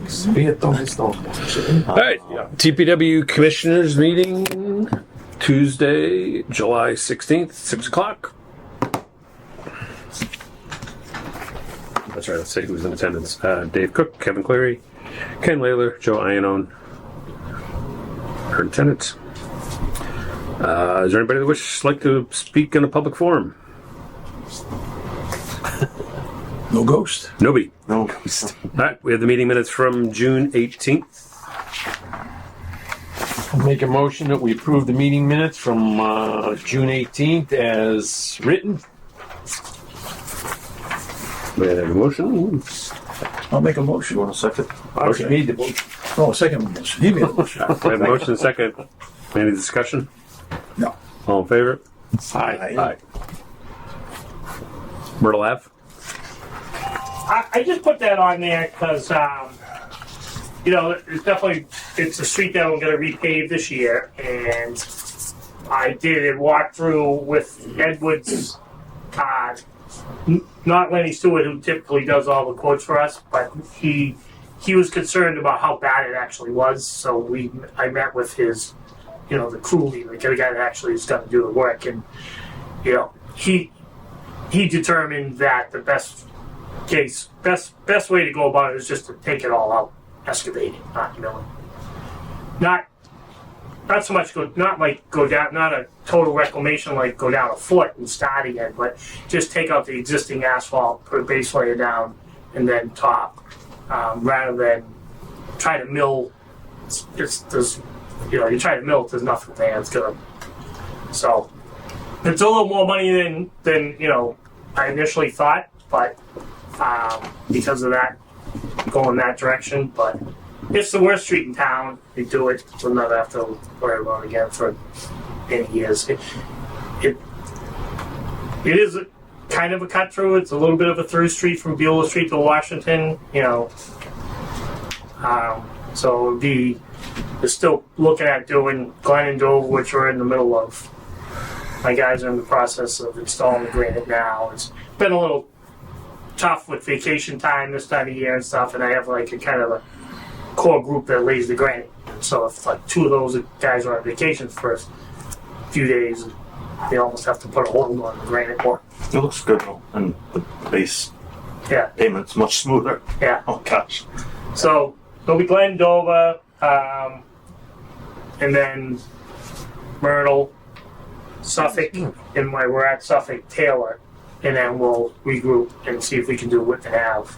All right, DPW Commissioners Meeting, Tuesday, July 16th, 6 o'clock. That's right, let's say who's in attendance. Dave Cook, Kevin Cleary, Ken Layler, Joe Iannone are in attendance. Is there anybody that would like to speak in a public forum? No ghost. Nobody. No ghost. All right, we have the meeting minutes from June 18th. I'll make a motion that we approve the meeting minutes from June 18th as written. We have a motion. I'll make a motion. You want a second? Okay. Made the motion. Oh, second motion. He made the motion. We have a motion and second. Any discussion? No. All in favor? Aye. Aye. Myrtle Ave? I just put that on there because, it's a street that we're going to repave this year, and I did a walkthrough with Edwards, not Lenny Stewart, who typically does all the quotes for us, but he was concerned about how bad it actually was, so I met with his, the crew leader, the guy that actually is going to do the work, and, he determined that the best way to go about it is just to take it all out, excavate it, not milling. Not so much go down, not a total reclamation like go down a foot and start again, but just take out the existing asphalt, put a base layer down, and then top, rather than try to mill. You try to mill, there's nothing there. So it's a little more money than I initially thought, but because of that, going that direction, but it's the worst street in town. They do it, we'll never have to worry about it again for many years. It is kind of a cut through. It's a little bit of a through street from Beulah Street to Washington, so we're still looking at doing Glen and Dover, which we're in the middle of. My guys are in the process of installing the granite now. It's been a little tough with vacation time this time of year and stuff, and I have like a kind of a core group that lays the granite. So if like two of those guys are on vacation for a few days, they almost have to put a hold on the granite work. It looks good though, and the base pavement's much smoother. Yeah. Oh gosh. So it'll be Glen, Dover, and then Myrtle, Suffolk, and while we're at Suffolk, Taylor. And then we'll regroup and see if we can do Whitman Ave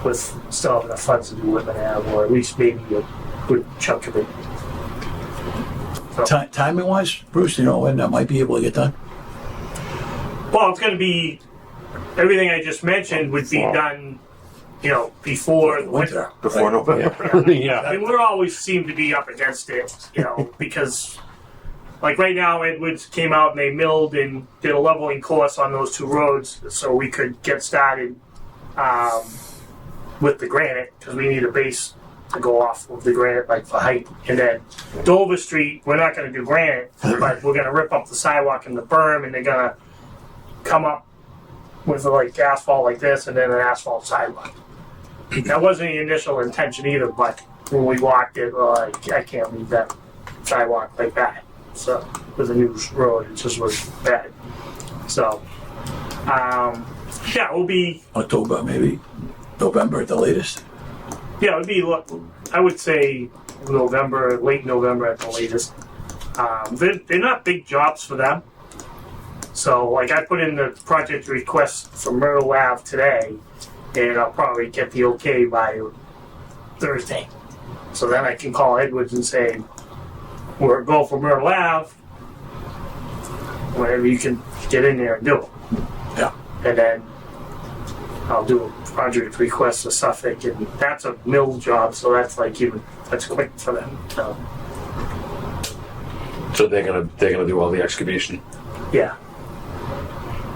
with still have enough funds to do Whitman Ave, or at least maybe a good chunk of it. So, Timing wise, Bruce, when that might be able to get done? well, it's going to be everything I just mentioned would be done, before the winter. Before November. Yeah. I mean, we always seem to be up against it, because. Like right now, Edwards came out and they milled and did a leveling course on those two roads so we could get started with the granite, because we need a base to go off of the granite, like for height. And then Dover Street, we're not going to do granite, but we're going to rip up the sidewalk and the berm, and they're going to come up with like asphalt like this and then an asphalt sidewalk. That wasn't the initial intention either, but when we walked it, I can't leave that sidewalk like that. So with a new road, it just was bad. So, we'll be October, maybe November at the latest. Yeah, it would be. I would say November, late November at the latest. They're not big jobs for them. So, like, I put in the project request for Myrtle Ave today, and I'll probably get the okay by Thursday. So then I can call Edwards and say, we're going for Myrtle Ave, whatever you can get in there and do it. Yeah. And then I'll do a project request for Suffolk, and that's a mill job, so that's that's quick for them. So they're gonna do all the excavation. Yeah,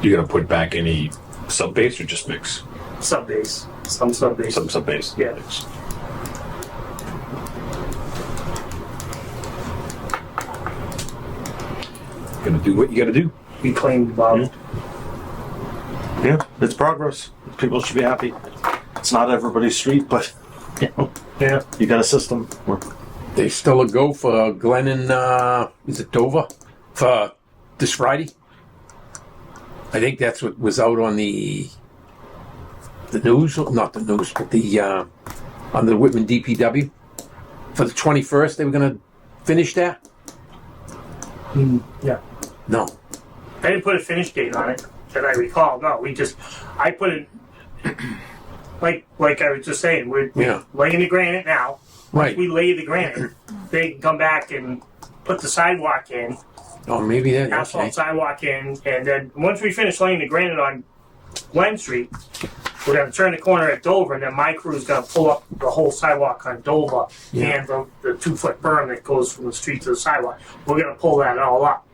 You're gonna put back any sub base or just mix? sub base, some sub base. Some sub base. Yeah. Gonna do what you gotta do. Reclaimed Bob. Yeah, it's progress. People should be happy. It's not everybody's street, but Yeah. you got a system. They still a go for Glenn and is it Dover for this Friday? I think that's what was out on the news, not the news, but the on the Whitman DPW for the 21st. They were going to finish that. Yeah. No. I didn't put a finish date on it that I recall. No, I put it like I was just saying. We're laying the granite now. Right. We lay the granite. They can come back and put the sidewalk in, Oh, maybe that. asphalt Okay. sidewalk in, and then once we finish laying the granite on Glen Street, we're gonna turn the corner at Dover, and then my crew's gonna pull up the whole sidewalk on Dover and the 2-foot berm that goes from the street to the sidewalk. We're gonna pull that all up.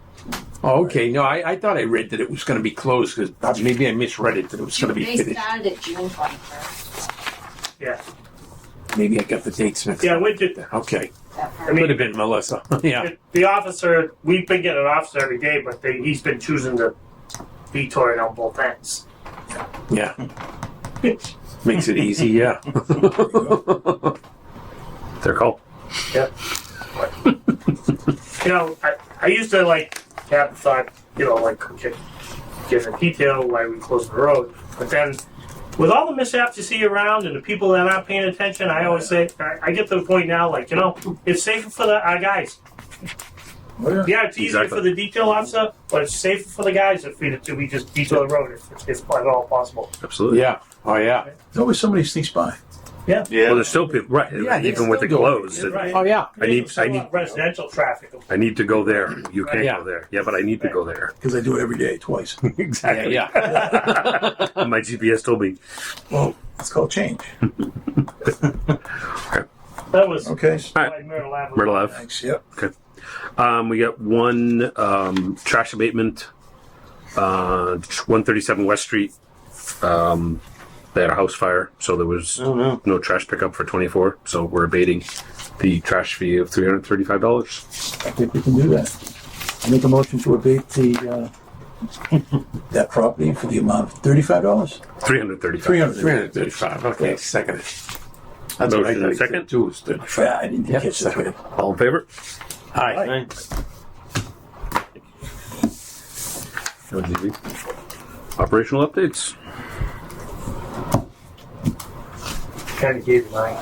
Oh, okay. No, I thought I read that it was going to be closed because maybe I misread it that it was going to be They finished. started at June 21st. Yeah. Maybe I got the dates mixed Yeah, up. we did. Okay. That I part. mean, Could have been Melissa. Yeah. the officer, we've been getting an officer every day, but he's been choosing to detour it on both ends. Yeah. Makes it easy. Yeah. Their call. Yeah. I used to have thought, okay, get a detail why we closed the road. But then with all the mishaps you see around and the people that aren't paying attention, I always say, I get to the point now, it's safer for our guys. Yeah, it's easier Exactly. for the detail officer, but it's safer for the guys if we just detour the road if at all possible. Absolutely. Yeah. Oh, yeah. There's always somebody sneaks by. Yeah. Well, there's still people, right? Yeah, they even with the still do it. closed, Right. Oh, yeah. I need residential traffic. I need to go there. You can't Yeah. go there. Yeah, but I need to go there. Because I do it every day, twice. Exactly. Yeah. My GPS told me. Well, it's called change. That was Okay. All right. Myrtle Avenue. Myrtle Ave. Thanks. Yep. Okay. We got one trash abatement, 137 West Street. They had a house fire, so there was no trash pickup for 24. So we're abating the trash fee of $335. I think we can do that. I make a motion to abate the that property for the amount of $35. $335. 300. 335. Okay. Second. That's what I Motion thought. and second. Too was 35. I didn't Yep, catch that. second. All in favor? Aye. That was easy. Operational updates. Kind of gave you mine.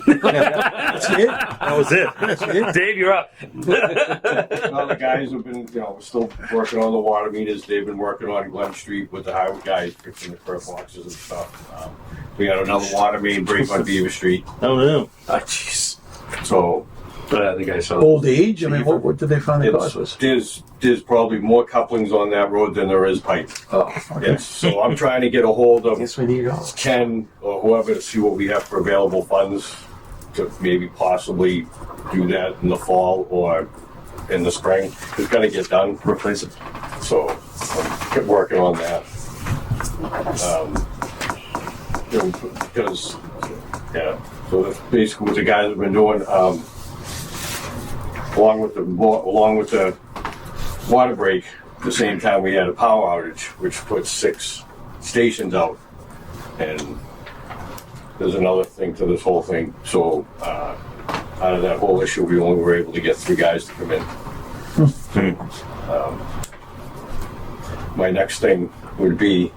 That's it? That was it. Dave, you're up. Well, the guys have been, we're still working on the water meters. They've been working on Glen Street with the highway guys, fixing the curb boxes and stuff. We had another water main break on Beaver Street. Oh, no. Ah, jeez. So, I think I saw. Old age? I mean, what did they find the cause was? there's probably more couplings on that road than there is pipe. Oh, okay. Yes. So I'm trying to get a hold of Guess we need all. Ken or whoever to see what we have for available funds to maybe possibly do that in the fall or in the spring. It's got to get done. Replace it. So I'm kept working on that. Because, yeah, so that's basically what the guys have been doing. Along with the water break, at the same time we had a power outage, which put 6 stations out. And there's another thing to this whole thing. So out of that whole issue, we only were able to get 3 guys to come in. My next thing would be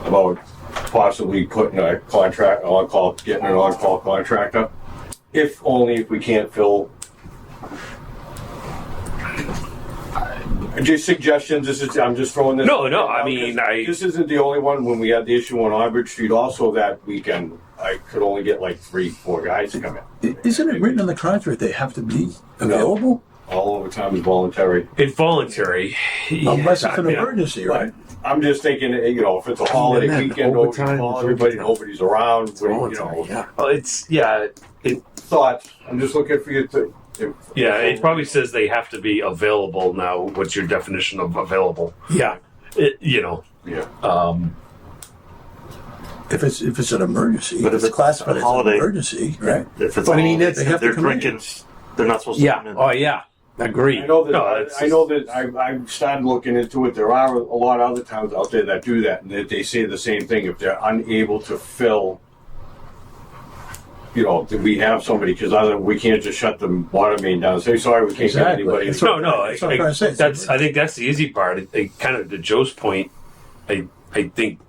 about possibly putting a contract on-call, getting an on-call contractor, if only if we can't fill. Just suggestions. I'm just throwing this. No, out I mean, this isn't the only one. When we had the issue on Auburn Street, also that weekend, I could only get like 3-4 guys to come in. Isn't it written in the contract they have to be available? All overtime is voluntary. It's voluntary. Unless it's an Yeah. emergency, right? I'm just thinking, if it's a holiday then weekend, overtime call is everybody, overtime. nobody's around. Voluntary, yeah. Well, it's Thought. I'm just looking for you to. it probably says they have to be available now. What's your definition of available? Yeah. Yeah. If it's an emergency, But if it's classified a as holiday- an emergency, right? If it's But I mean, all- that's- if they have to they're come in. drinking, they're not supposed to come Yeah. in. Oh, yeah. Agreed. I know that. No, it's I know that. I've started looking into it. There are a lot of other towns out there that do that, and that they say the same thing. If they're unable to fill do we have somebody, because we can't just shut the water main down and say, sorry, we can't Exactly. get anybody. That's No, no. That's what I'm trying to say. That's. I think that's the easy part. Kind of to Joe's point. I think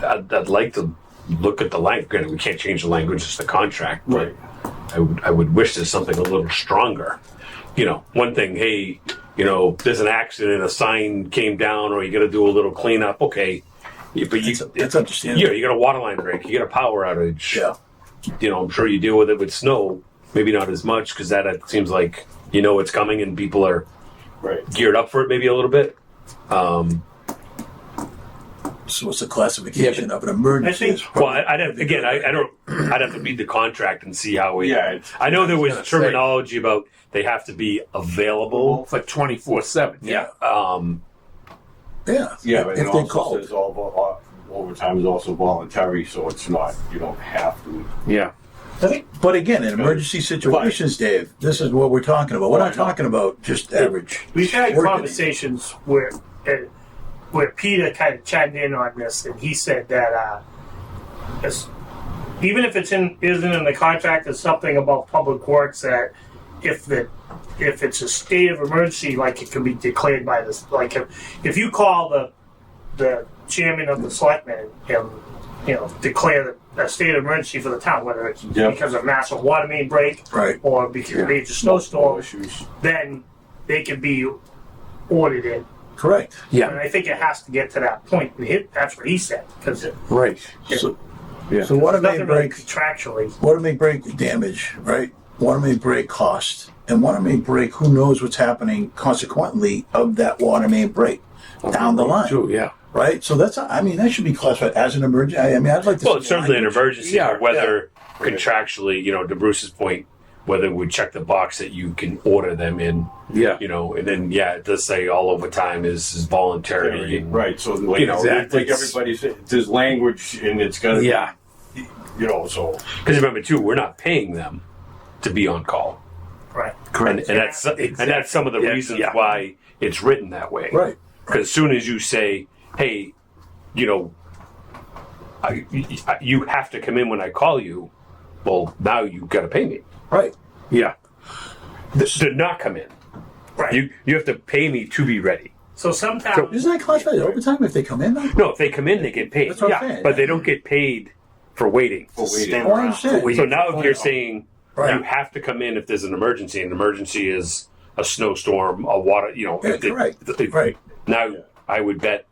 I'd like to look at the language. Granted, we can't change the language; it's the contract. But Right. I would wish there's something a little stronger. One thing. Hey, there's an accident, a sign came down, or you got to do a little cleanup. Okay, but That's understandable. you got a water line break, you got a power outage. Yeah. I'm sure you deal with it with snow. Maybe not as much because that it seems like it's coming and people are Right. geared up for it maybe a little bit. So what's the classification of an emergency? I think- Well, I'd have I'd have to read the contract and see how we. Yeah, I know there was gonna say. terminology about they have to be available. For 24/7. Yeah. Yeah. Yeah, but it if they also called. says overtime is also voluntary, so it's not, you don't have to. Yeah. But again, in emergency situations, Dave, this is what we're talking about. We're not talking about just average. We've had working. conversations where Peter kind of chimed in on this, and he said that even if isn't in the contract, there's something about public works that if it's a state of emergency, like it can be declared by this. Like if you call the chairman of the selectmen and declare a state of emergency for the town, whether it's because of massive water main break, Right. or because of major No snowstorm, issues. then they can be ordered in. Correct. And Yeah. I think it has to get to that point. And that's what he said. Because Right. So, Yeah. so water main nothing really break, contractually. water main break damage, right? Water main break cost, and water main break. Who knows what's happening consequently of that water main break down the line, True. Yeah. right? So that's. I mean, that should be classified as an emergency. I mean, I'd like to. Well, see it's certainly an language. emergency. Yeah, But whether contractually, to Bruce's point, whether we check the box that you can order them in. Yeah. And then it does say all overtime is voluntary. And, Right, so like, Exactly. like everybody's, there's language and it's gotta, Yeah. so. Because remember too, we're not paying them to be on call, Right. and that's some of the Yeah, reasons yeah. why it's written that way. Right. Because as soon as you say, "Hey, you have to come in when I call you," well, now you've got to pay me Right. Yeah. to not come in. Right. You have to pay me to be ready. So sometimes Isn't that classified as overtime if they come in? Though? No, if they come in, they get paid. That's what I'm saying. But they don't get paid for waiting. For waiting. Stand Oh, I around. understand. So now if you're saying Right. you have to come in if there's an emergency, and an emergency is a snowstorm, a water, Yeah, if correct. Right. Now I would bet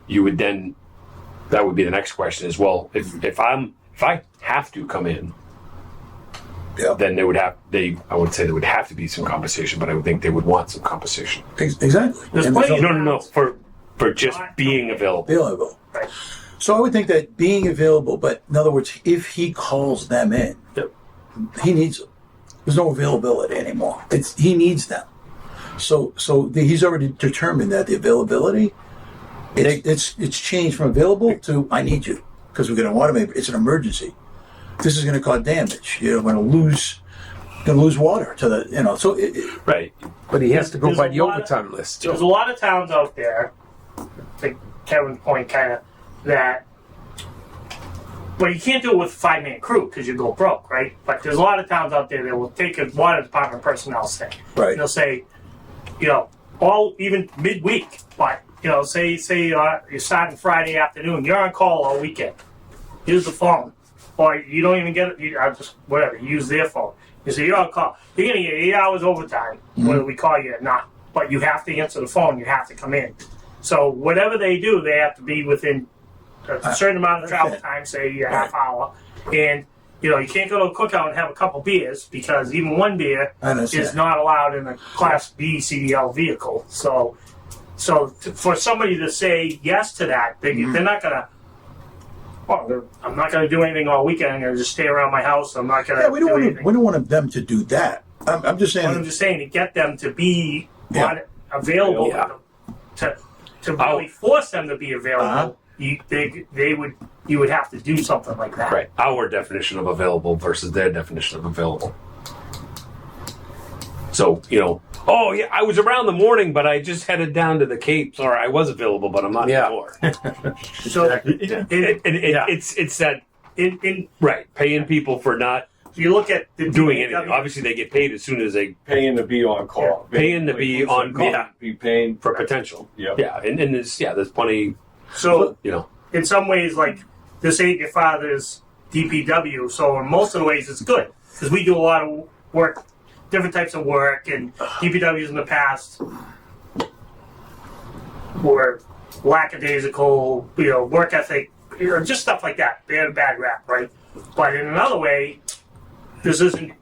you would then, that would be the next question as well. If I have to come in, Yeah. then I would say there would have to be some compensation, but I would think they would want some compensation. Exactly. There's And plenty of- No, for just being available. available. Right. So I would think that being available, but in other words, if he calls them in, Yep. he needs them. There's no availability anymore. He needs them. So he's already determined that the availability, it's changed from available to I need you because we're going to automate. It's an emergency. This is going to cause damage. You're going to lose water to the So Right. But he has to go There's by a the lot of- overtime list. there's a lot of towns out there, to Kevin's point, kind of that. But you can't do it with a 5-man crew because you go broke, right? But there's a lot of towns out there that will take a water department personnel say. Right. They'll say, all even midweek, but say you're starting Friday afternoon, you're on call all weekend. Use the phone, or you don't even get it. You use their phone. You say you're on call. You're gonna get 8 hours overtime whether we call you or not. But you have to answer the phone. You have to come in. So whatever they do, they have to be within a certain amount of travel time, say a half hour, and you can't go to a cookout and have a couple beers because even one beer I understand. is not allowed in a Class B CDL vehicle. So for somebody to say yes to that, they're not gonna. Well, I'm not gonna do anything all weekend. I'm gonna just stay around my house. I'm not gonna. yeah, we don't anything. want them to do that. I'm just saying. But I'm just saying to get them to be Yeah. available, Yeah. to really force them to be available. Uh-huh. You would have to do something like that. Right. Our definition of available versus their definition of available. So, oh yeah, I was around the morning, but I just headed down to the Cape. Or I was available, but I'm not Yeah. anymore. So It's that in Right, paying people for not you look at the doing DPW, anything. Obviously, they get paid as soon as they Paying to be on call. Paying to be on call. Yeah. Be paying for potential. Yeah. Yeah, and there's plenty. So You know, in some ways, like this ain't your father's DPW. So in most of the ways, it's good because we do a lot of work, different types of work, and DPWs in the past were lackadaisical, work ethic, just stuff like that. They had a bad rap, right? But in another way, this isn't.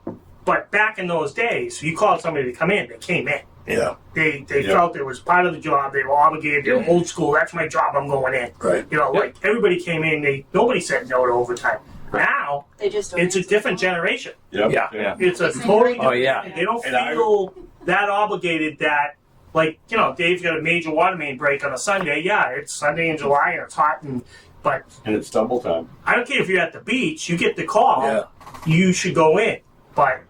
But back in those days, you called somebody to come in, they came in. Yeah. They felt it was part of the job. They were obligated. They were old school. That's my job. I'm going in. Right. Like everybody came in. Nobody said no to overtime. Now They just don't it's a answer different the phone. generation. Yep. Yeah. It's a totally different. Oh, yeah. They don't And I- feel that obligated. That Dave's got a major water main break on a Sunday. Yeah, it's Sunday in July and it's hot but And it's double time. I don't care if you're at the beach. You get the call. Yeah. You should go in. But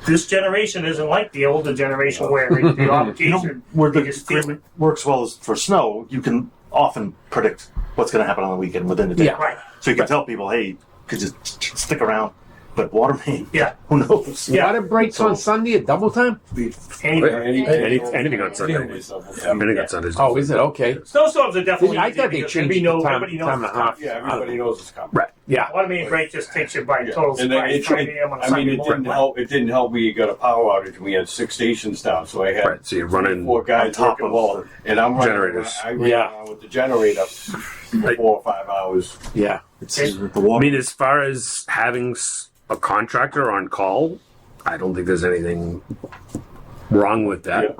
this generation isn't like the older generation where the obligation. Where the they just feel agreement works well is for snow, you can often predict what's going to happen on the weekend within the day. Yeah. Right. So you can tell people, hey, could you stick around? But water main, Yeah. who knows? Yeah. Water breaks on Sunday at double time? Anyway. anything on Sunday. Anything on Sundays. Oh, is it? Okay. Snowstorms are definitely. I easier thought they because changed everybody the knows, time everybody knows and a it's half. coming. Yeah, everybody knows it's coming. Right. Yeah. Water main break just takes you by total And then surprise. 5 a.m. on a I mean, Sunday it morning. didn't help. It didn't help. We got a power outage, and we had 6 stations down. So I had Right, so you're running. 4 guys on top working of well, and I'm running. generators. I ran around with the generator for 4 or 5 hours. Yeah. The I water. mean, as far as having a contractor on call, I don't think there's anything wrong with that.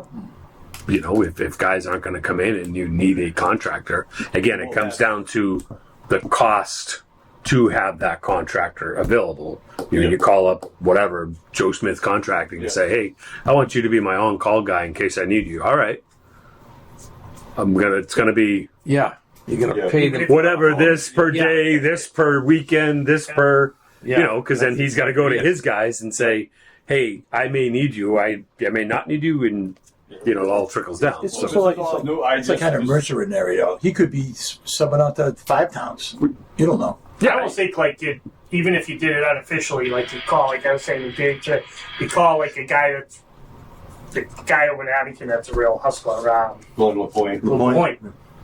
Yeah. If guys aren't going to come in and you need a contractor, again, it comes down to the cost to have that contractor available. You call up whatever, Joe Smith Contracting, and say, hey, I want you to be my on-call guy in case I need you. All right. It's going to be Yeah. You're going to Yeah. pay them. whatever, this per Yeah. day, this per weekend, this per, Yeah. because then he's got to go to Yeah. his guys and say, hey, I may need you, I may not need you, and it all trickles down. It's So, also like, All new. I it's like just- kind of mercenary. He could be subbing out to 5 towns. You don't know. I almost think even if you did it unofficially, like you call, like I was saying, you call like a guy that's the guy over in Abington that's a real hustler, Glenn LaPointe. Point,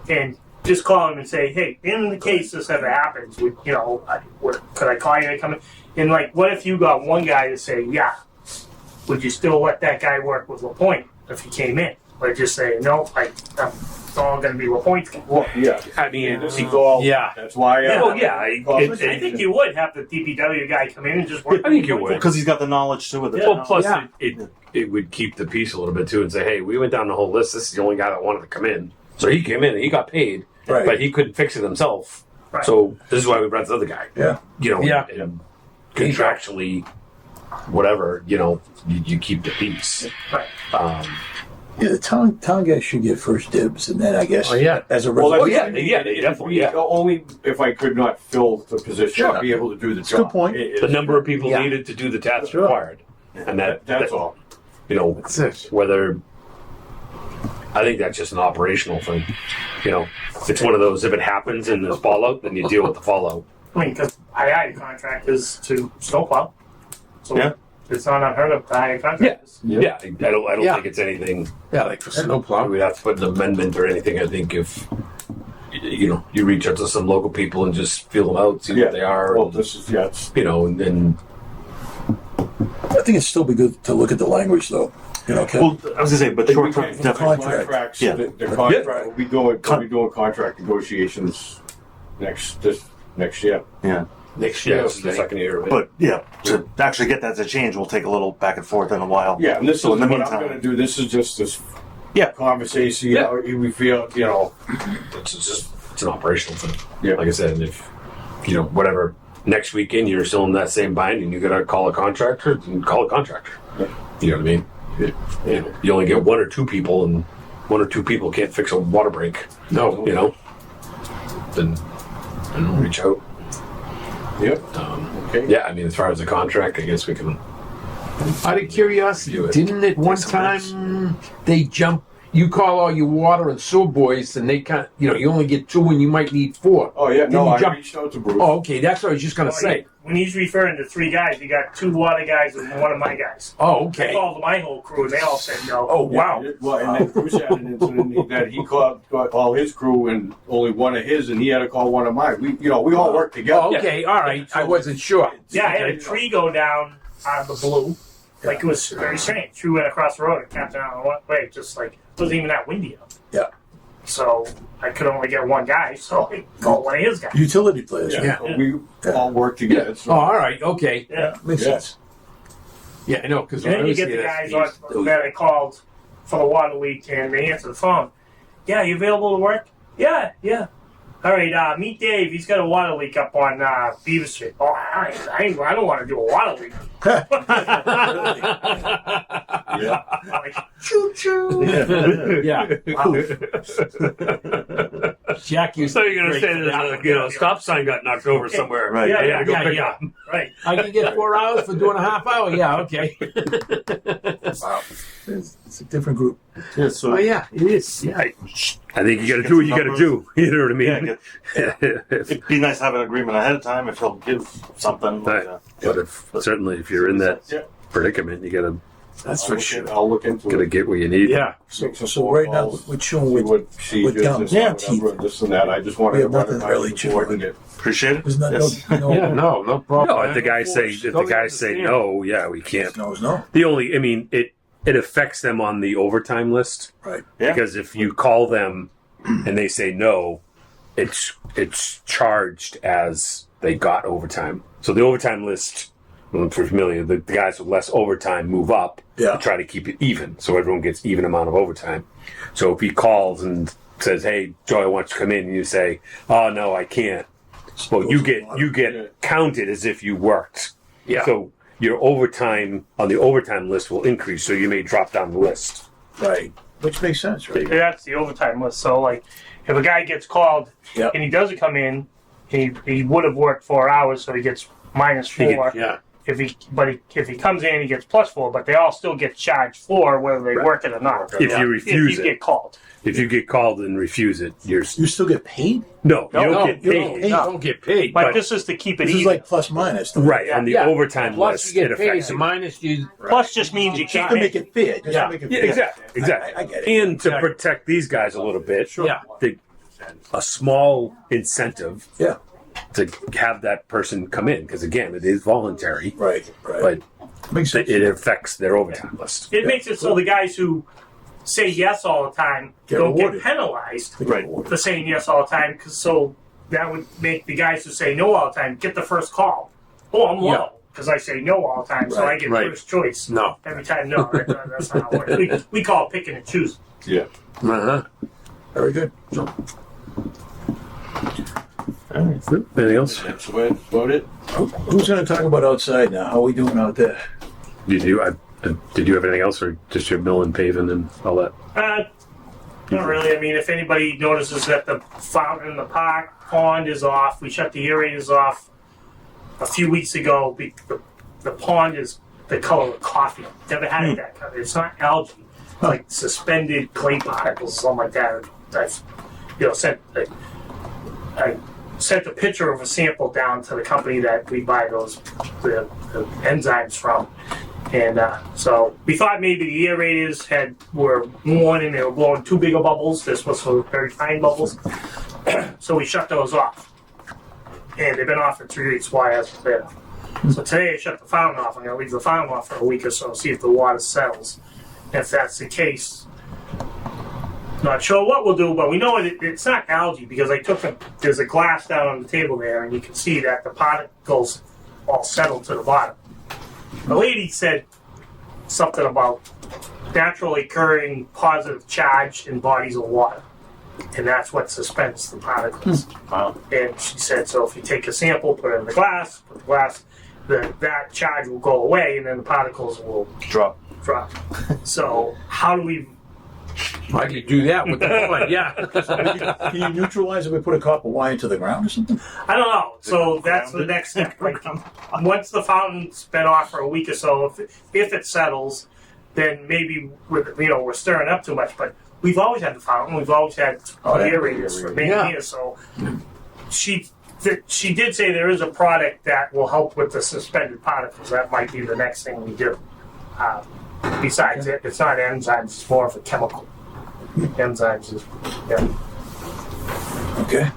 and just call him and say, hey, in the case this ever happens, could I call you to come in? And what if you got one guy to say, yeah, would you still let that guy work with LaPointe if he came in? Or just say, no, it's all going to be LaPointe's guy. Well, yeah. I mean, This is all. Yeah. That's why. I think you would have the DPW guy come in and just work. I think you would. Because he's got the knowledge too with it. Well, plus Yeah. it would keep the peace a little bit too, and say, hey, we went down the whole list. This is the only guy that wanted to come in, so he came in. And he got paid, Right. but he couldn't fix it himself. Right. So this is why we brought this other guy. Yeah. Yeah. And contractually, whatever, you keep the peace. Right. Yeah, the town guys should get first dibs, and then I guess Oh, yeah. as a Well, result. that's- they definitely, yeah. Only if I could not fill the position, Sure. I'd be able to do the a job. good point. The number of people Yeah. needed to do the tasks Sure. required, and That's all. That's it. whether I think that's just an operational thing. It's one of those. If it happens and there's fallout, then you deal with the fallout. I mean, because I hired contractors to snowplow, so Yeah. it's not unheard of to hire contractors. Yeah, I don't Yeah. think it's anything. Yeah, like for snowplow. We'd have to put an amendment or anything. I think if you reach out to some local people and just feel them out, see what they are. Well, this is it's and I think it'd still be good to look at the language, though. Ken. Well, I was gonna say, but short term, the definitely. contract. contracts. Yeah. The contract. We'll be doing contract negotiations next year. Yeah. Next yeah, year. this is the second year of it. But yeah, to actually get that to change will take a little back and forth in a while. Yeah, and this So is in the what meantime- I'm going to do. This is just this Yeah. conversation. Yeah. How we feel. It's an operational thing. Yeah. Like I said, if whatever next weekend you're still in that same bind and you gotta call a contractor, then call a contractor. Yeah. You know what I mean? You only get 1 or 2 people, and 1 or 2 people can't fix a water break. No. Then reach out. Yep. Okay. Yeah, I mean, as far as the contract, I guess we can. Out of curiosity, Do it. didn't at one Take some risks. time they jump you call all your water and sewer boys, and they can't. You only get 2, and you might need 4. Oh yeah, Then no, you I jump- reached out to Bruce. Oh, okay. That's what I was just gonna say. When he's referring to 3 guys, you got 2 water guys and 1 of my guys. Oh, I okay. called my whole crew and they all said no. Oh, wow. Well, and then Bruce had an incident that he got all his crew and only 1 of his, and he had to call 1 of mine. We all work together. Oh, okay. All right. I wasn't sure. Yeah, I had a tree go down out of the blue. Like, it was very strange. Tree went across the road and capped down one way, just like, it wasn't even that windy out. Yeah. So I could only get 1 guy, so I called 1 of his guys. Utility players. Yeah, Yeah. so we all work together. Oh, So. all right. Okay. Yeah. Makes Yeah. sense. Yeah, I know. Because And then you get the guys on that I called for the water leak and they answer the phone. Yeah, you available to work? Yeah. All right, meet Dave. He's got a water leak up on Beaver Street. Oh, I don't want to do a water leak. Yeah. I'm like, choo choo. Yeah. Jack, you. So you're gonna say that a stop sign got knocked over somewhere? Right. Yeah, Yeah, go Yeah, pick yeah. up. Right. I can get 4 hours for doing a half hour. Yeah. Okay. Wow. It's a different group. Yeah, so Oh yeah, it is. Yeah. I think you got to do what you got to do. You know what I yeah, mean? it'd be nice to have an agreement ahead of time if he'll give something. Right. But certainly, if you're in that Yeah. predicament, you gotta That's I'll for look sure. I'll look into gotta it. get what you need. Yeah. So right now, we're chewing See with, what she with does gums. and Yeah, whatever, teeth. this and that. I just wanted We to have run it nothing by really you before I chewing. can get. Appreciate it. there's not, Yes. no, Yeah. No problem. No, if the guys say no, yeah, we can't. no. The only, I mean, it affects them on the overtime list Right. Yeah. because if you call them and they say no, it's charged as they got overtime. So the overtime list, if you're familiar, the guys with less overtime move up Yeah. to try to keep it even, so everyone gets even amount of overtime. So if he calls and says, "Hey, Joe, I want you to come in," and you say, "Oh no, I can't," well, you get counted as if you worked. Yeah. So your overtime on the overtime list will increase, so you may drop down the list. Right. Which makes sense, right? That's the overtime list. So, like, if a guy gets called Yep. and he doesn't come in, he would have worked 4 hours, so he gets -4. Yeah. If he comes in, he gets +4. But they all still get charged for whether they work it or not. If you refuse if you it, get called. if you get called and refuse it, you still get paid? no, you don't No, get you paid. don't get paid. But But- this is to keep it This even. is like plus minus. Right on the Yeah. overtime Plus list, you it get paid. affects The you. minus you. Plus just means you Just can't to make it fair. Just Yeah. to make it Yeah, fair. exactly. I get it. And to protect these guys a little bit, Yeah. a small incentive Yeah. to have that person come in because again, it is voluntary, Right. Right. but Makes sense. it affects their overtime list. It makes it so the guys who say yes all the time Get don't rewarded. get penalized Right. for saying yes all the time. Cause so that would make the guys who say no all the time get the first call. Oh, I'm Yeah. low because I say no all the time, so I get Right. first choice. No. Every time, no. That's not how it works. We call it picking and choosing. Yeah. Uh-huh. Very good. Anything else? That's about it. Who's going to talk about outside now? How are we doing out there? Did you have anything else, or just your mill and paving and all that? Not really. I mean, if anybody notices that the fountain in the park pond is off, we shut the aerators off a few weeks ago. The pond is the color of coffee. Never had it that color. It's not algae. It's like suspended clay particles, something like that. I sent a picture of a sample down to the company that we buy the enzymes from. And so we thought maybe the aerators were worn and they were blowing too big of bubbles. This was for very fine bubbles. So we shut those off. And they've been off for 3 weeks. Why hasn't been? So today I shut the fountain off. I'm going to leave the fountain off for a week or so, see if the water settles. If that's the case, not sure what we'll do, but we know it's not algae because there's a glass down on the table there and you can see that the particles all settled to the bottom. The lady said something about naturally occurring positive charge in bodies of water. And that's what suspends the particles. Wow. And she said, so if you take a sample, put it in the glass, that charge will go away and then the particles will Drop. drop. So how do we... Why do you do that with the pond? Yeah. Can you neutralize if we put a copper wire into the ground or something? I don't know. So that's the next step. Like, once the fountain's been off for a week or so, if it settles, then maybe we're stirring up too much. But we've always had the fountain. We've always had Oh, yeah. aerators for many Yeah. years. So she did say there is a product that will help with the suspended particles. That might be the next thing we do. Besides it, it's not enzymes. It's more of a chemical. Enzymes is Okay.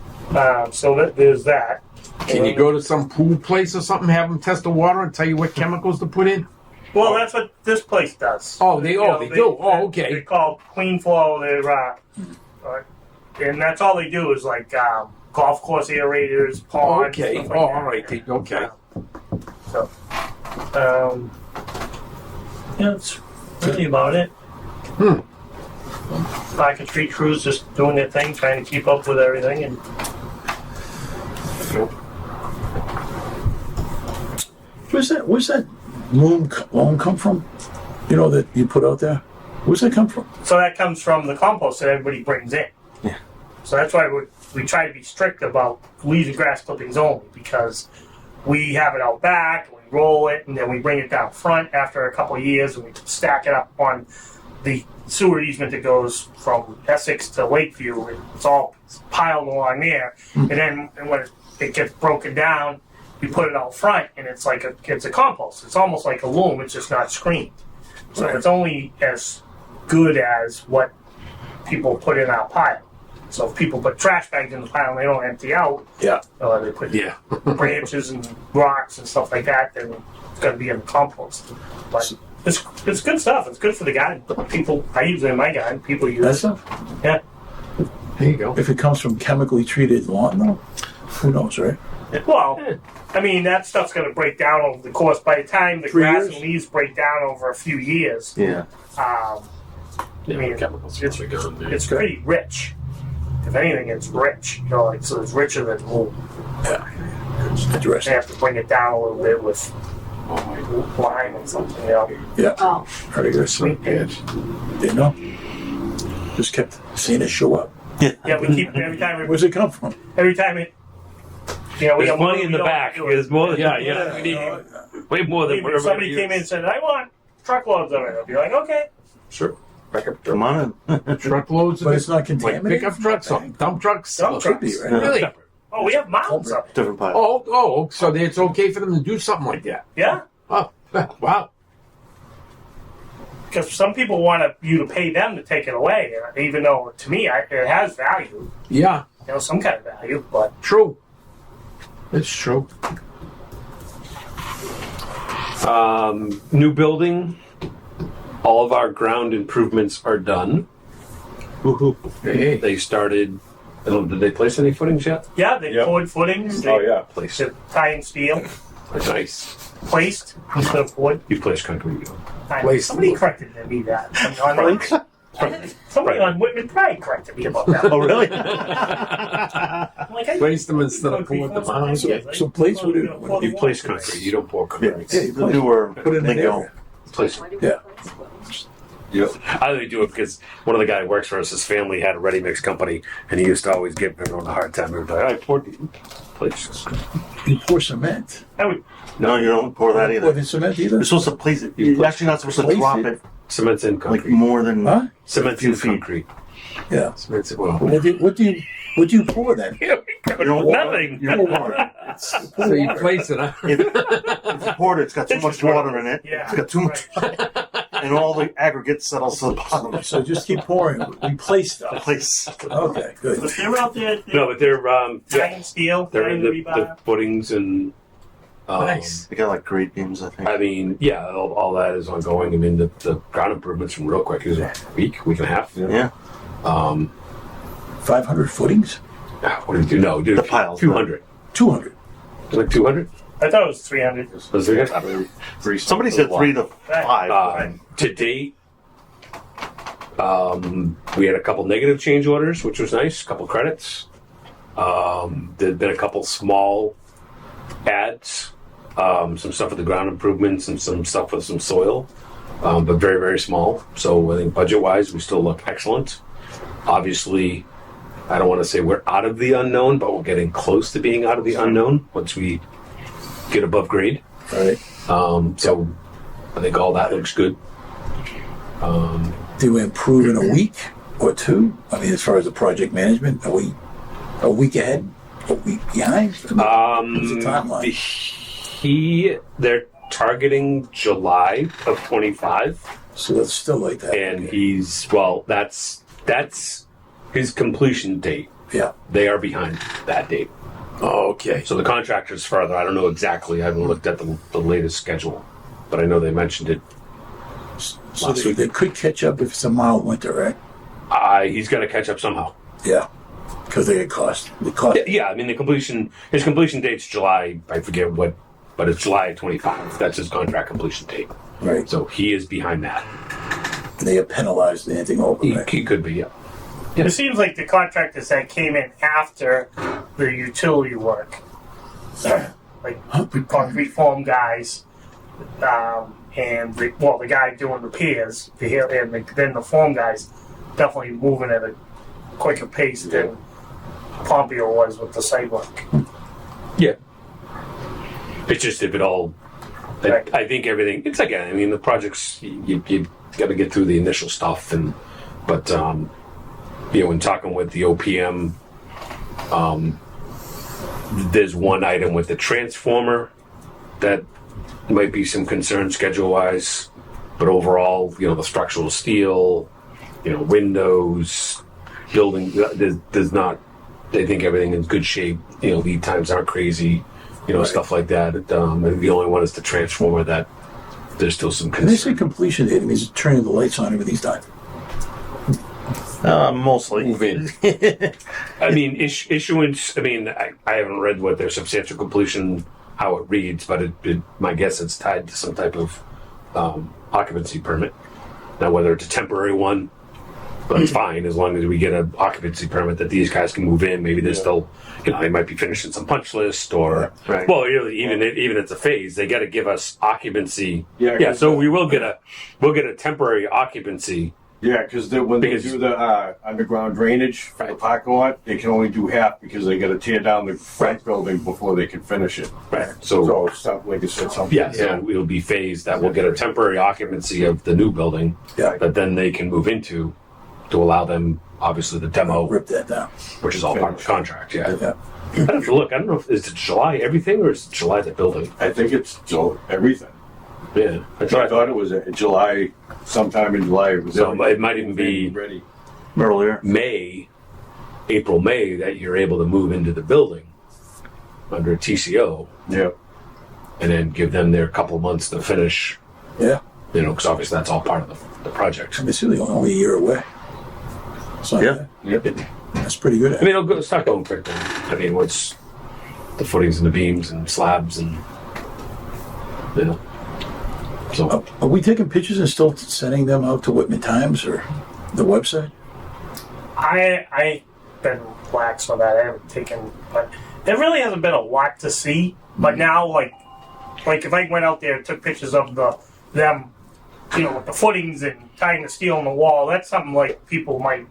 so there's that. Can you go to some pool place or something, have them test the water and tell you what chemicals to put in? Well, that's what this place does. Oh, they do. Oh, okay. They're called Clean Flow. They're and that's all they do is like golf course aerators, Oh, ponds. okay. Stuff like Oh, that. all right. Okay. So, yeah, that's really about it. Park and street crews just doing their thing, trying to keep up with everything, and Where's that loam come from? You know, that you put out there? Where's that come from? so that comes from the compost that everybody brings in. Yeah. So that's why we try to be strict about leaves and grass clippings only, because we have it out back, we roll it, and then we bring it down front after a couple of years, and we stack it up on the sewer easement that goes from Essex to Lakeview. It's all piled along there, and then when it gets broken down, we put it out front, and it's like it's a compost. It's almost like a loam. It's just not screened, so Right. it's only as good as what people put in our pile. So if people put trash bags in the pile and they don't empty out, Yeah. or they put Yeah. branches and rocks and stuff like that, then it's going to be in the compost. But it's good stuff. It's good for the garden. People, I use it in my garden. People use That's it. stuff. Yeah. There you go. If it comes from chemically treated lawn, though, who knows, right? Well, I mean, that stuff's going to break down over the course. By the time the 3 grass years? and leaves break down over a few years, Yeah. I mean, chemicals it's, are gone, yeah. it's pretty rich. If anything, it's rich. You know, like, so it's richer than loam. Yeah. It's They interesting. have to bring it down a little bit with lime or something, you know. Yeah. Oh, Very good. Sweet page. Didn't know. Just kept seeing it show up. Yeah, we keep every time Where's it come from? we There's have money in the we don't back. do it. There's more. Yeah, We need way more than If whatever. somebody came in and said, I want truckloads of it, I'd be like, okay. Sure. Back up. Come on in. Truckloads of But it. it's not Like contaminated. pickup trucks, dump trucks. Dump Could be, trucks. right? Really? Oh, we have mounds of it. Different pile. Oh, so it's okay for them to do something like that. Yeah. Oh, wow. Because some people want you to pay them to take it away, even though to me it has value, Yeah, some kind of value. But true. It's true. New building. All of our ground improvements are done. Woohoo. Hey, They started. I don't know, did they place any footings yet? yeah, they Yep. poured footings. They, Oh, yeah. Placed. they tie in steel, Nice. placed instead of wood. You placed concrete. Placed. Somebody corrected me that. Somebody on Whitman Pride corrected me about that. Oh, really? I'm like, I placed them instead of poured them out. So place would it- Pour the You place water. concrete. You don't pour Yeah. concrete. Yeah, The newer Put it in lingo. there. Place. why do Yeah. Yep. I only do it because one of the guys who works for us, his family had a ready mix company, and he used to always give everyone a hard time. Every time I poured place. You pour cement. I would, No, you don't pour that Pour either. the cement either? You're supposed to place it. You're actually not supposed to Place drop it? it Cement's in like concrete. more than. Huh? Cement's few in feet. concrete. Yeah. Cement's in, well. What do you pour then? You don't Nothing. You don't water. So you place it, huh? If you poured it, it's got too much water in it. yeah. It's got too much, and all the aggregate settles to the bottom. So just keep pouring. Replace stuff. Place. Okay, good. But they're out there No, but they're tying steel, they're tying in the the rebar. footings and. Nice. They got like grade beams, I think. I mean, yeah, all that is ongoing. I mean, the ground improvements from real quick is a week and a half. Yeah. 500 footings? What do you do? No, dude, The piles, 200. 200. Like 200? I thought it was 300. Was there? Somebody said 3 to 5. To date, we had a couple negative change orders, which was nice. A couple credits. There'd been a couple small ads, some stuff with the ground improvements and some stuff with some soil, but very, very small. So I think budget-wise, we still look excellent. Obviously, I don't want to say we're out of the unknown, but we're getting close to being out of the unknown once we get above grade. All right. So I think all that looks good. Do we improve in a week or two? I mean, as far as the project management, are we a week ahead, a week behind? What's the timeline? They're targeting July of 25, So that's still like that. and that's his completion date. Yeah. They are behind that date. Oh, okay. So the contractor's further. I don't know exactly. I haven't looked at the latest schedule, but I know they mentioned it. So they could catch up if it's a mild winter, right? He's got to catch up somehow. Yeah. Because they get cost. The cost. Yeah, I mean his completion date's July. I forget what, but it's July 25. That's his contract completion date. Right. So he is behind that. They have penalized anything over, right? He could be. Yeah. It seems like the contractors that came in after the utility work, like concrete form guys, and the guy doing repairs, then the form guys, definitely moving at a quicker pace than Pompeo was with the site work. Yeah. It's just if it all. Right. I think everything. It's again. I mean, the projects you got to get through the initial stuff, but in talking with the OPM, there's one item with the transformer that might be some concern schedule-wise, but overall, the structural steel, windows, building, there's not. They think everything is good shape. Lead times aren't crazy. Right. Stuff like that. And the only one is the transformer that there's still some When they say concern. completion date, it means turning the lights on, everything's done. Mostly. Move in. I mean, issuance. I mean, I haven't read what their substantial completion, how it reads, but my guess it's tied to some type of occupancy permit. Now, whether it's a temporary one, but it's fine as long as we get an occupancy permit that these guys can move in. Maybe they're still, they might be finishing some punch list or, Right. well, even it's a phase, they got to give us occupancy. Yeah, Yeah. 'cause So we'll get a temporary occupancy. Yeah, because when they Because- do the underground drainage for the Right. parking lot, they can only do half because they got to tear down the front building before they can finish it. Right. So stuff like I said, something. Yeah, so it'll be phased that we'll get a temporary occupancy of the new building Yeah. that then they can move into to allow them, obviously, the demo, Rip that down. which is all part of the contract, yeah. Yeah. I'd have to look. I don't know if is it July everything or is it July the building? I think it's everything. Yeah. I thought it was July, sometime in July. It was So everything. it might even be ready. Earlier. April, May that you're able to move into the building under a TCO Yeah. and then give them their couple months to finish, Yeah. because obviously that's all part of the project. It's really only a year away. So Yeah. Yep. that's pretty good. I mean, it'll start going quick then. I mean, once the footings and the beams and slabs and, so. Are we taking pictures and still sending them out to Whitman Times or the website? I've been lax on that. I haven't taken, but there really hasn't been a lot to see. But now, like if I went out there and took pictures of them, with the footings and tying the steel on the wall, that's something like people might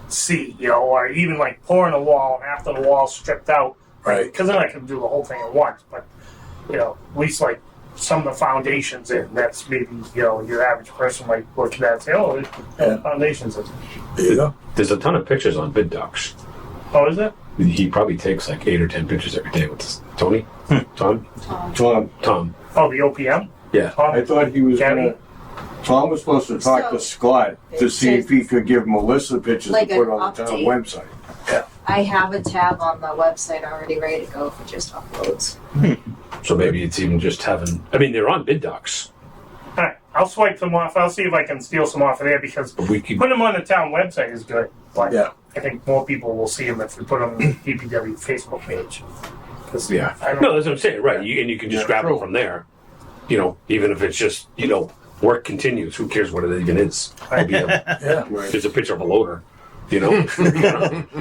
see, or even like pouring a wall and after the wall's stripped out, Right. Because then I can do the whole thing at once. But at least like some of the foundations in, that's maybe your average person might look at that and say, oh, Yeah. foundations in. There you go. There's a ton of pictures on VidDocs. Oh, is it? He probably takes like 8 or 10 pictures every day with this. Tony? Tom? Tom. Oh, the OPM? Yeah. I thought he was Gabby? gonna. Tom was supposed to talk to Scott to see if he could give Melissa pictures Like to put an on the town update. website. I have a tab on the website already ready to go for just uploads. So maybe it's even just having. I mean, they're on VidDocs. All right, I'll swipe them off. I'll see if I can steal some off of there because But we could. putting them on the town website is good. But Yeah. I think more people will see them if we put them on the DPW Facebook page. 'Cause Yeah. I don't No, that's what I'm saying. Right. You can just Yeah, grab true. it from there. Even if it's just, work continues. Who cares what it even is? It'll be Yeah. Right. there's a picture of a loader,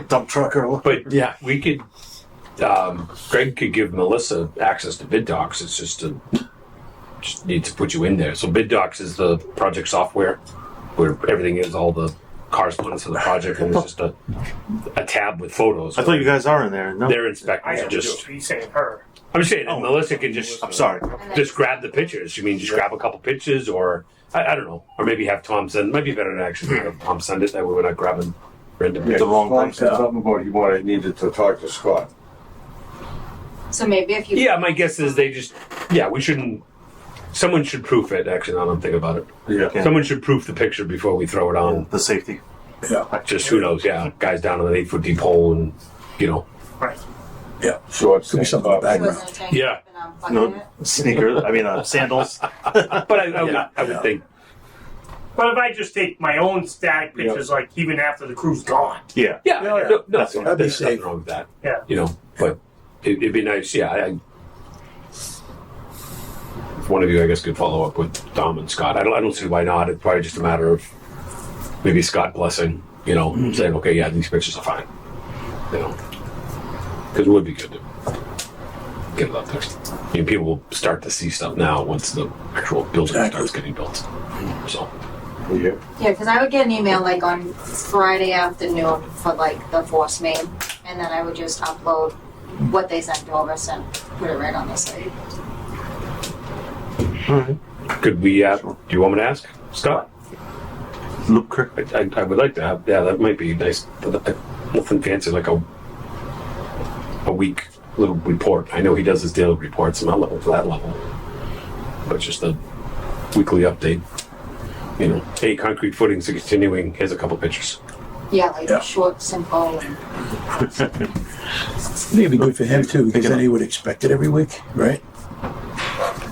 Dump truck or what? But yeah, we could. Greg could give Melissa access to VidDocs. It's just need to put you in there. So VidDocs is the project software where everything is, all the correspondence of the project, and it's just a tab with photos. I thought you guys are in there. No. Their I inspectors have are to just. be saying her. I'm just saying, Oh. Melissa can just. I'm sorry. Just grab the pictures. You mean just grab a couple pictures, or I don't know. Or maybe have Tom send. Might be better to actually have Tom send it. That way we're not grabbing random. Yeah, The wrong Tom thing. said something about he needed to talk to Scott. So maybe if you. Yeah, my guess is they just. Yeah, we shouldn't. Someone should proof it. Actually, now that I'm thinking about it. Yeah. Someone should proof the picture before we throw it on. The safety. Yeah, Just who knows? Yeah, guys down on an 8-foot deep hole, and Right. yeah. Shorts. Could be tank something in the top. He background. wasn't a tank Yeah. top and I'm fucking No it. sneakers. Sandals. but I would think. But if I just take my own static pictures, like even after the crew's gone, Yeah. Yeah, Yeah, no, yeah. no, That's- there's that'd be nothing safe. wrong with that. yeah. You know, but it'd be nice. Yeah, if one of you, I guess, could follow up with Dom and Scott. I don't see why not. It's probably just a matter of maybe Scott blessing. You know, saying, okay, yeah, these pictures are fine. You know, because it would be good to get it up there. I mean, people will start to see stuff now once the actual building Exactly. starts getting built. So, Yeah. Yeah, because I would get an email like on Friday afternoon for like the force main, and then I would just upload what they sent over and put it right on the site. could we? Do you want me to ask Scott? Loop Creek. I would like to have. Yeah, that might be nice. Nothing fancy, like a week little report. I know he does his daily reports. I'm not looking for that level, but just a weekly update. You know, hey, concrete footings are continuing. Here's a couple pictures. Yeah, like Yeah. short, simple, and I think it'd be good for him too, because then he would expect it every week, right?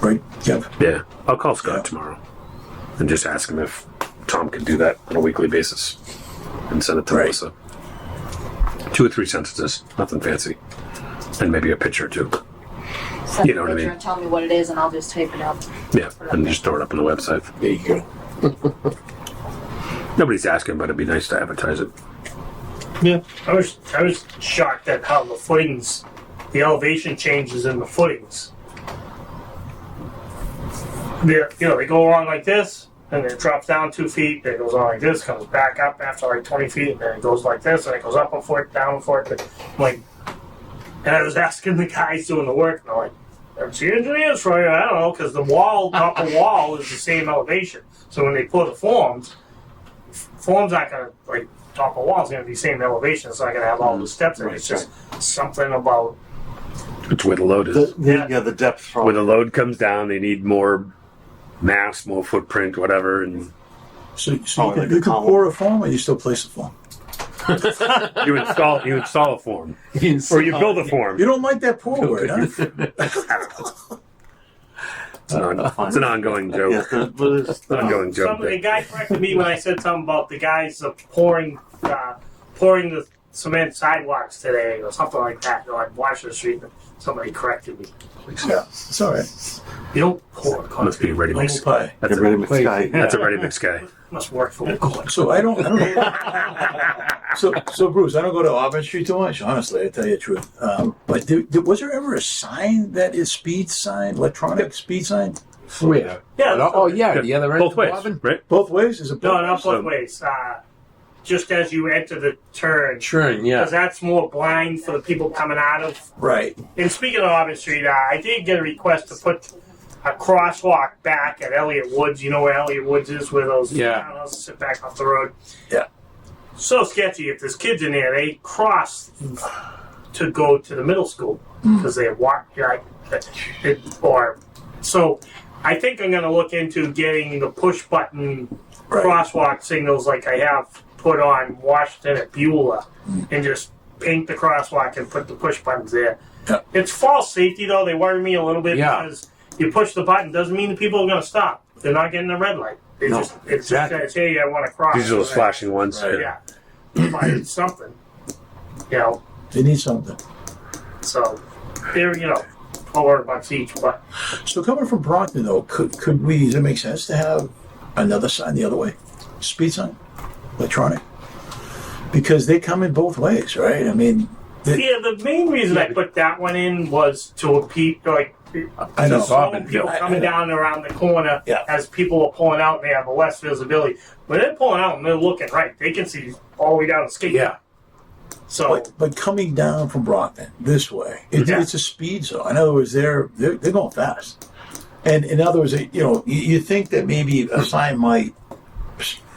Right, Kev? Yeah, I'll call Scott Yeah. tomorrow and just ask him if Tom can do that on a weekly basis and send it to Right. Melissa. 2 or 3 sentences, nothing fancy, and maybe a picture or two. send You a know what I picture mean. and tell me what it is, and I'll just type it up. Yeah, and just throw it up on the website. There you go. Nobody's asking, but it'd be nice to advertise it. Yeah. I was shocked at how the footings, the elevation changes in the footings. They go along like this, and then it drops down 2 feet, then it goes on like this, comes back up after like 20 feet, and then it goes like this, and it goes up a foot, down a foot. And I was asking the guys doing the work, and they're like, "It's the engineers for you." I don't know, because the top of wall is the same elevation. So when they pour the forms aren't gonna, like, top of wall is gonna be the same elevation. It's not gonna have all the steps in it. It's just something about, It's where the load is. The depth. When the load comes down, they need more mass, more footprint, whatever, and So Oh, you can, like you a can column. pour a form, or you still place a form? you install a form, or you build a form. You don't like that pour word, huh? It's an ongoing joke. Ongoing joke. the guy corrected me when I said something about the guys pouring the cement sidewalks today or something like that on Washington Street. Somebody corrected me. Yeah, it's all right. You don't pour concrete. Must be ready mix. Humble pie. That's Get ready a, with Sky. that's a ready mix guy. Must work for the So I don't know. So Bruce, I don't go to Auburn Street too much, honestly. I tell you the truth. But was there ever a sign that is speed sign, electronic speed sign? Where? Yeah. Oh, yeah, the other end. Both of ways, Auburn? right? Both ways? Is it No, not So- both ways. Just as you enter the turn. Churn, yeah. Because that's more blind for the people coming out of. Right. And speaking of Auburn Street, I did get a request to put a crosswalk back at Elliott Woods. You know where Elliott Woods is, where those Yeah. townhouses sit back off the road. Yeah. So sketchy. If there's kids in there, they cross to go to the middle school because they walk. So I think I'm going to look into getting the push button Right. crosswalk signals like I have put on Washington at Beulah, and just paint the crosswalk and put the push buttons there. Yeah. It's false safety though. They worry me a little bit Yeah. because you push the button doesn't mean the people are going to stop. They're not getting a red light. It just exactly. says, "Hey, I want to cross." These are those flashing ones. Right. Yeah, but it's something. They need something. So they're $400 each, but So coming from Brockton, though, could we? Does it make sense to have another sign the other way, speed sign, electronic? Because they come in both ways, right? I mean, the main reason I put that one in was to appeal, I know. slow people I coming know. down around the corner Yeah. as people are pulling out and they have less visibility. When they're pulling out and they're looking right, they can see all the way down the skate. Yeah. So But coming down from Brockton this way, Yeah. it's a speed zone. In other words, they're going fast. And in other words, you know, you think that maybe a sign might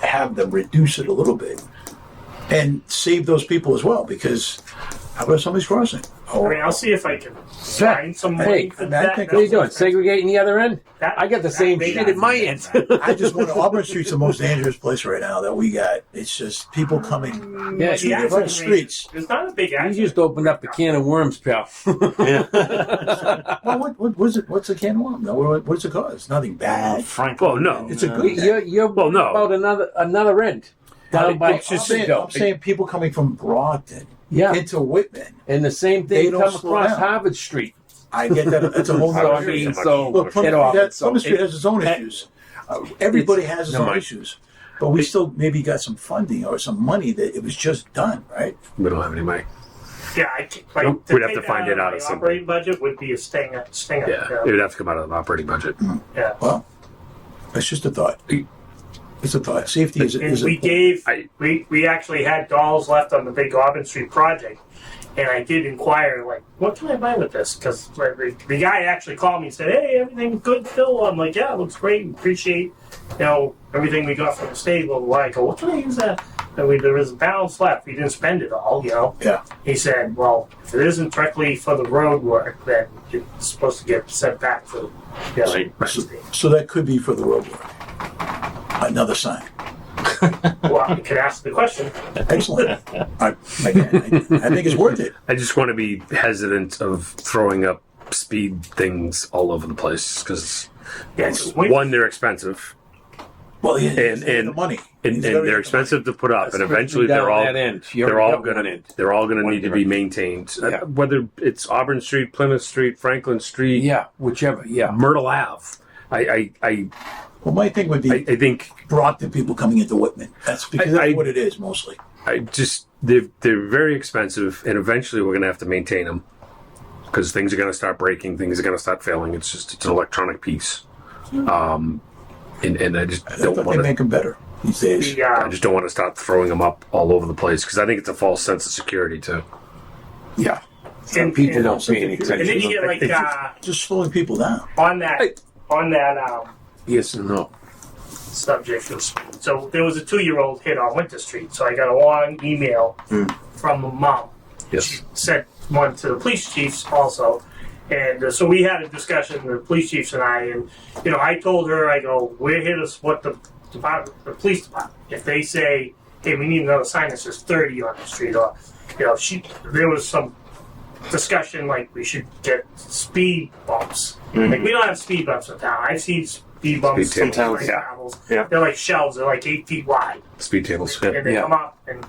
have them reduce it a little bit and save those people as well, because how about somebody's crossing? I mean, I'll see if I can find some money Hey, for I that. think- What are you doing? Segregating the other end? That- I got the that same may shit not at my be end. I just want to, Auburn Street's the most dangerous place right now that we got. It's just people coming. Yeah, The Two accident different rate- streets. There's not a big You accident. just opened up a can of worms, pal. Well, what was it? What's a can of worm? No, what's it cause? Nothing bad. Franklin. Well, no. It's a good thing. You're Well, no. about another end. Down by I'm saying people coming from Brockton Yeah. into Whitman. And the same They thing don't come slow across down. Harvard Street. I get that. It's a whole So, nother I mean, area. so Look, Plymouth get off Street, it. So Plymouth Street it- has its own issues. Everybody has its Never own mind. issues. But we still maybe got some funding or some money that it was just done, right? We don't have any money. Yeah, I can, like, Nope, to we'd have take to find that it out of the something. operating budget would be a stinger. Yeah, it would have to come out of the operating budget. Yeah. Well, it's just a thought. It's a thought. Safety is, And is we important. gave, I- we actually had dollars left on the big Auburn Street project. And I did inquire, like, what can I buy with this? Because the guy actually called me and said, hey, everything good, Phil? I'm like, yeah, it looks great. Appreciate, everything we got from the state. Blah, blah, blah. I go, what can I use that? And there was a balance left. We didn't spend it all, Yeah. He said, well, if it isn't directly for the road work, then it's supposed to get sent back to, Right. So that could be for the road work. Another sign. Well, you could ask the question. Excellent. I think it's worth it. I just want to be hesitant of throwing up speed things all over the place because Yeah, just wait. one, they're expensive Well, yeah, And- the and- money. and, He's and gotta they're get the expensive to put up, and Especially eventually down they're all that end. You they're already all got one gonna end. they're all gonna One need to be direction. maintained. Yeah. Whether it's Auburn Street, Plymouth Street, Franklin Street, Yeah, whichever. Yeah. Myrtle Ave. I Well, my thing would be I think Brockton people coming into Whitman. That's because that's I- what it is mostly. I just they're very expensive, and eventually we're gonna have to maintain them because things are gonna start breaking, things are gonna start failing. It's an electronic piece, and I just I don't thought they want to. make them better these days. The, I just don't want to start throwing them up all over the place because I think it's a false sense of security too. Yeah. and, People and, don't pay any and then attention. you get like Just slowing people down. on that Yes and no. subject of speed. So there was a 2-year-old hit on Winter Street. So I got a long email from a mom. Yes. She sent one to the police chiefs also. And so we had a discussion, the police chiefs and I, and I told her, I go, we're here to support the police department. If they say, hey, we need another sign that says 30 on the street, or there was some discussion like we should get speed bumps. Like we don't have speed bumps in town. I've seen speed bumps Speed tables, like yeah. travels. Yeah. They're like shelves. They're like 8 feet wide, Speed tables. and Yeah. they Yeah. come up. And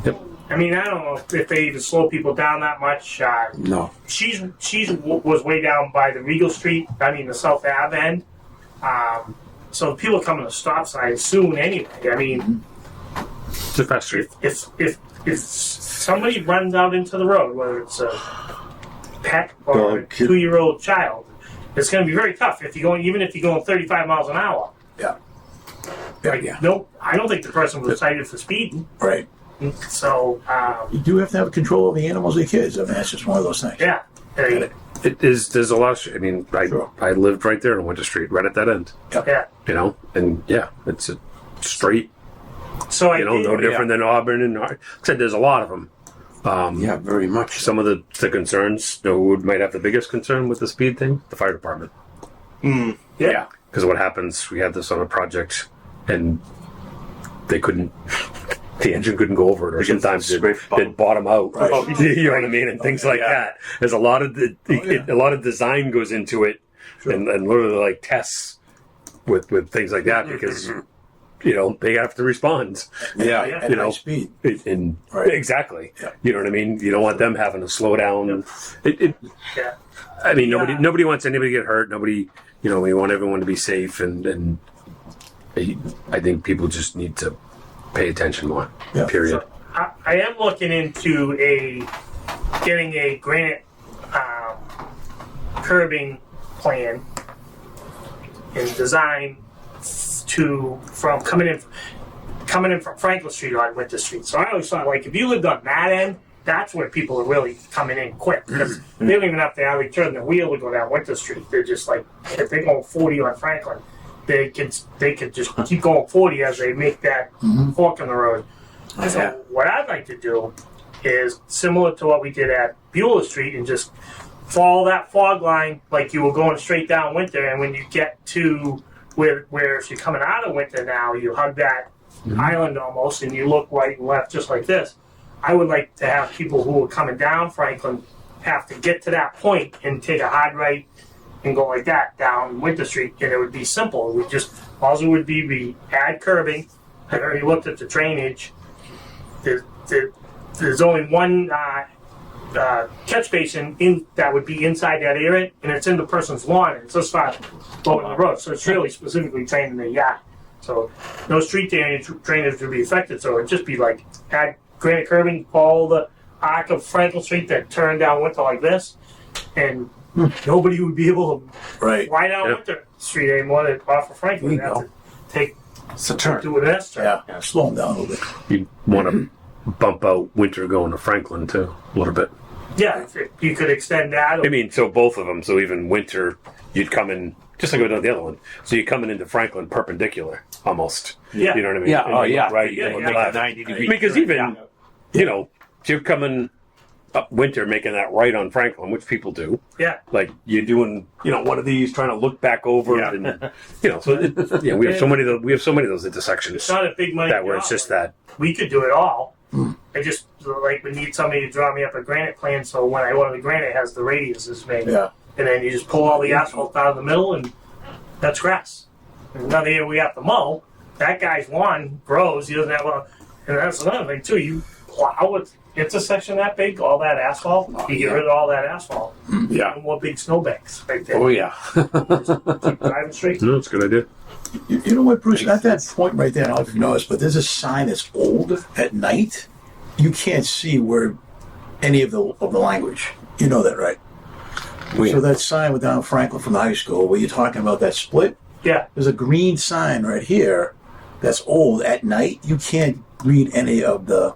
Yep. I mean, I don't know if they even slow people down that much. No. She's was way down by the Regal Street. I mean, the South Ave end. So people are coming to stop signs soon anyway. I mean, It's a fast street. if somebody runs out into the road, whether it's a pet or Dog, a kid. 2-year-old child, it's going to be very tough. Even if you're going 35 miles an hour. Yeah. Like, Yeah. no, I don't think the person was cited for speeding. Right. So You do have to have control of the animals and kids. I mean, that's just one of those things. yeah. It is. There's a lot of. I mean, Sure. I lived right there on Winter Street, right at that end. Yeah. And yeah, it's a straight. So I No did, different than Auburn and said. There's a lot of them. Yeah, very much. Some of the concerns. Who might have the biggest concern with the speed thing? The fire department. yeah. Because what happens? We had this on a project, and they couldn't. The engine couldn't go over it, or They get sometimes scraped it'd bottom out. Right. You know what I mean, and things like yeah. that. There's a lot of yeah. a lot of design goes into it, Sure. and literally like tests with things like that because they have to respond. Yeah. At You high know. speed. And Right. exactly, Yeah. you know what I mean. You don't want them having to slow down. It Yeah. I mean, Yeah. nobody wants anybody to get hurt. Nobody, we want everyone to be safe, and I think people just need to pay attention more. Yeah. Period. So I am looking into getting a granite curbing plan and design from coming in from Franklin Street on Winter Street. So I always thought, like, if you lived on that end, that's where people are really coming in quick because they don't even have to hardly turn the wheel to go down Winter Street. They're just like, if they're going 40 on Franklin, they could just keep going 40 as they make that fork in the road. So what I'd like to do is similar to what we did at Beulah Street and just follow that fog line like you were going straight down Winter, and when you get to where if you're coming out of Winter now, you hug that island almost and you look right and left just like this. I would like to have people who are coming down Franklin have to get to that point and take a hard right and go like that down Winter Street, and it would be simple. We just, all it would be, we add curbing. I already looked at the drainage. There's only one catch basin in that would be inside that area, and it's in the person's lawn, and it's this far over the road, so it's really specifically trained in the yard. So no street drainage would be affected, so it'd just be like add granite curbing, follow the arc of Franklin Street that turned down Winter like this, and nobody would be able to fly down Winter Street anymore off of Franklin. They'd have to take It's a turn. do an S turn. Yeah, slow them down a little bit. You want to bump out Winter going to Franklin too, a little bit. Yeah, if you could extend that. I mean, so both of them. So even Winter, you'd come in just like we did the other one. So you're coming into Franklin perpendicular, almost. Yeah. You know what I mean? Yeah. And Oh, you yeah. look right. Yeah, you look yeah. left. 90 degrees. Because even Yeah. you know, if you're coming up Winter, making that right on Franklin, which people do. Yeah. Like you're doing, one of these, trying to look back over, Yeah. and so we have so many of those intersections It's not a big money that where job. it's just that. We could do it all. I just like we need somebody to draw me up a granite plan so when I order the granite it has the radius is made. Yeah. And then you just pull all the asphalt out of the middle and that's grass. And another year we have to mow. That guy's lawn grows, he doesn't have and that's another thing too. You plow it intersection that big, all that asphalt, you get rid of all that asphalt. Yeah. No more big snowbanks right there. Oh, yeah. Keep driving straight. No, it's a good idea. You know what, Bruce? At that point right there, I don't know if you noticed, but there's a sign that's old at night. You can't see where any of the language. You know that, right? So that sign with down Franklin from the high school, where you're talking about that split, Yeah. there's a green sign right here that's old. At night, you can't read any of the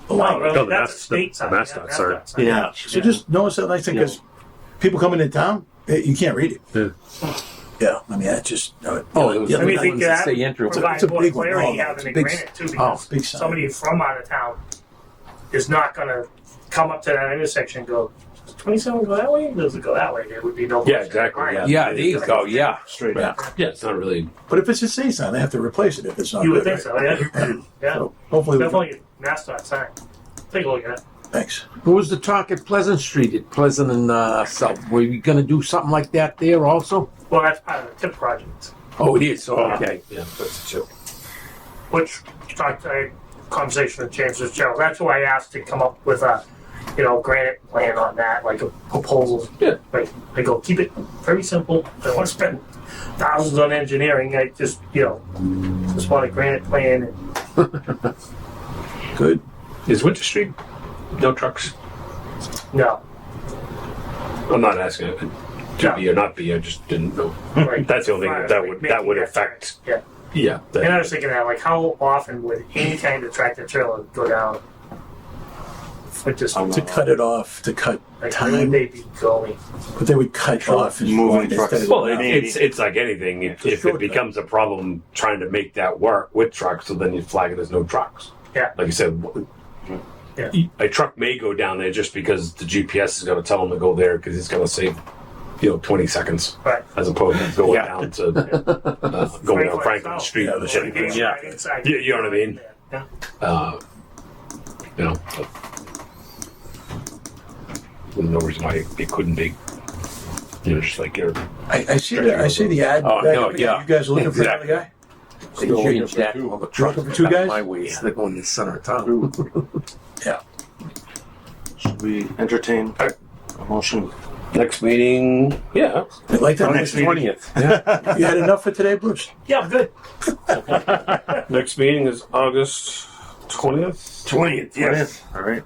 Oh, language. really? No, That's a the state sign. mascot, Yeah, sorry. mascot sign. Yeah. So just notice that nice thing because people coming in town, you can't read it. Yeah. Yeah, I mean that's just. Oh, it was yeah, I mean, the think ones that that say entry. provide It's a more big one. clarity Oh, having it's a a big- granite too, because big sign. somebody from out of town is not going to come up to that intersection and go, does 27 go that way? Does it go that way? There would be no. Yeah, exactly, yeah. Yeah, there you go. Yeah. Straight Yeah. up. Yeah, it's not really. But if it's a C sign, they have to replace it if it's not. You would good, think right? so, yeah. Yeah. So hopefully, we can, Definitely mascot sign. Take a look at it. thanks. What was the talk at Pleasant Street? At Pleasant and South? Were you going to do something like that there also? Well, that's part of the TIP project, Oh, it is. Oh, okay. Yeah, that's chill. which talked a conversation with James Fitzgerald. That's who I asked to come up with a, granite plan on that, like a proposal. Yeah. Like, I go, keep it very simple. I don't want to spend thousands on engineering. I just, just want a granite plan. And, Good. Is Winter Street no trucks? no. I'm not asking it to be or not be. I just didn't know. Right. That's the only thing that would affect. Yeah. Yeah. And I was thinking that, like, how often would any kind of tractor trailer go down? With just, To cut it off, to cut like, how would time, they be going? but they would cut off and moving instead trucks. of- Well, Maybe. it's like anything. If short it becomes a problem trying to make that work with trucks, so then you flag it as no trucks. Yeah. Like you said, Yeah. a truck may go down there just because the GPS is going to tell them to go there because it's going to save, 20 seconds Right. as opposed to going Yeah. down to going down Franklin Street. Yeah, and shit. Yeah. Inside. You know what I mean? Yeah. There's no reason why it couldn't be. Just like you're. I see the ad. Oh, back no, up. yeah. You guys are looking for Exactly. another guy? They changed that. All the trucks Looking for two guys? my way. So they're going to the center of town. Yeah. Should we entertain a motion? Next meeting, yeah. I'd like that. Next meeting. 20th. Yeah. You had enough for today, Bruce? Yeah, I'm good. Next meeting is August 20th. 20th. Yes. All right.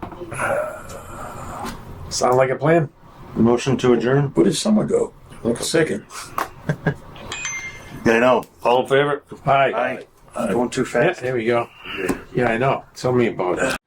Sound like a plan? Motion to adjourn? Where did summer go? Like a second. Yeah, I know. All in favor? Hi. Going too Yeah, fast. there we go. Yeah, I know. Tell me about it.